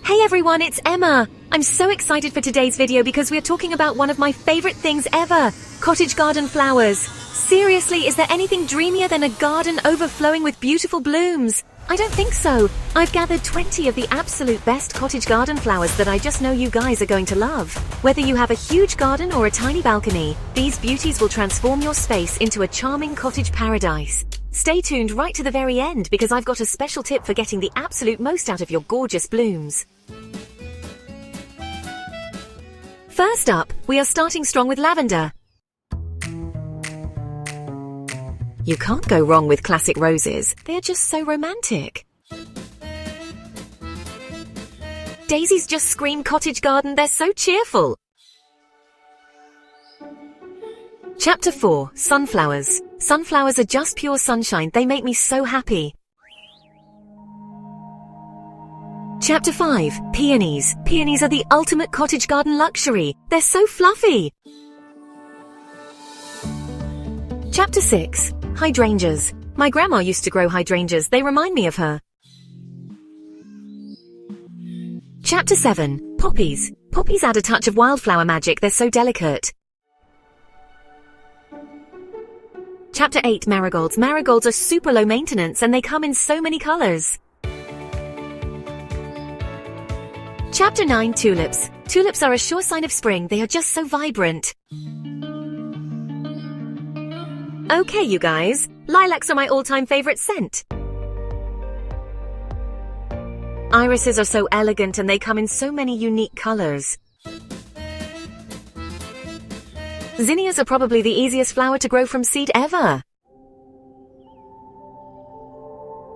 Hey everyone, it's Emma! I'm so excited for today's video because we're talking about one of my favorite things ever, cottage garden flowers. Seriously, is there anything dreamier than a garden overflowing with beautiful blooms? I don't think so. I've gathered 20 of the absolute best cottage garden flowers that I just know you guys are going to love. Whether you have a huge garden or a tiny balcony, these beauties will transform your space into a charming cottage paradise. Stay tuned right to the very end because I've got a special tip for getting the absolute most out of your gorgeous blooms. First up, we are starting strong with lavender. You can't go wrong with classic roses. They're just so romantic. Daisies just scream cottage garden. They're so cheerful. Chapter 4, Sunflowers. Sunflowers are just pure sunshine. They make me so happy. Chapter 5, Peonies. Peonies are the ultimate cottage garden luxury. They're so fluffy. Chapter 6, Hydrangeas. My grandma used to grow hydrangeas. They remind me of her. Chapter 7, Poppies. Poppies add a touch of wildflower magic. They're so delicate. Chapter 8, Marigolds. Marigolds are super low maintenance and they come in so many colors. Chapter 9, Tulips. Tulips are a sure sign of spring. They are just so vibrant. Okay, you guys. Lilacs are my all-time favorite scent. Irises are so elegant and they come in so many unique colors. Zinnias are probably the easiest flower to grow from seed ever.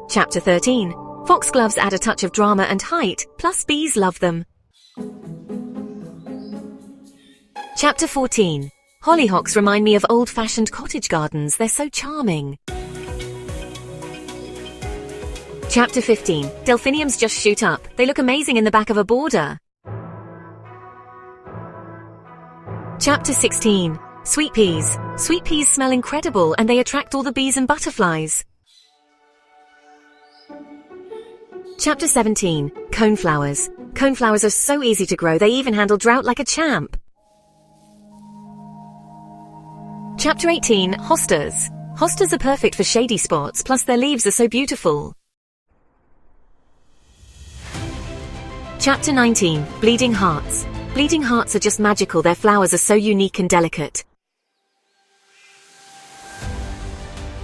Chapter 13. Foxgloves add a touch of drama and height, plus bees love them. Chapter 14. Hollyhocks remind me of old-fashioned cottage gardens. They're so charming. Chapter 15. Delphiniums just shoot up. They look amazing in the back of a border. Chapter 16. Sweet peas. Sweet peas smell incredible and they attract all the bees and butterflies. Chapter 17. Coneflowers. Coneflowers are so easy to grow, they even handle drought like a champ. Chapter 18. Hostas. Hostas are perfect for shady spots, plus their leaves are so beautiful. Chapter 19. Bleeding Hearts. Bleeding hearts are just magical. Their flowers are so unique and delicate.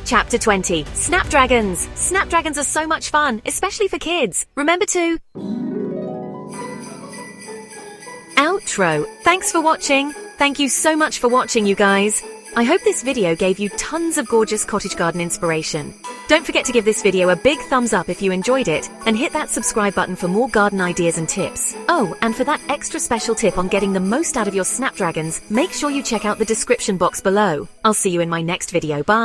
Chapter 20. Snapdragons. Snapdragons are so much fun, especially for kids. Remember to... Outro. Thanks for watching. Thank you so much for watching, you guys. I hope this video gave you tons of gorgeous cottage garden inspiration. Don't forget to give this video a big thumbs up if you enjoyed it, and hit that subscribe button for more garden ideas and tips. Oh, and for that extra special tip on getting the most out of your snapdragons, make sure you check out the description box below. I'll see you in my next video. Bye!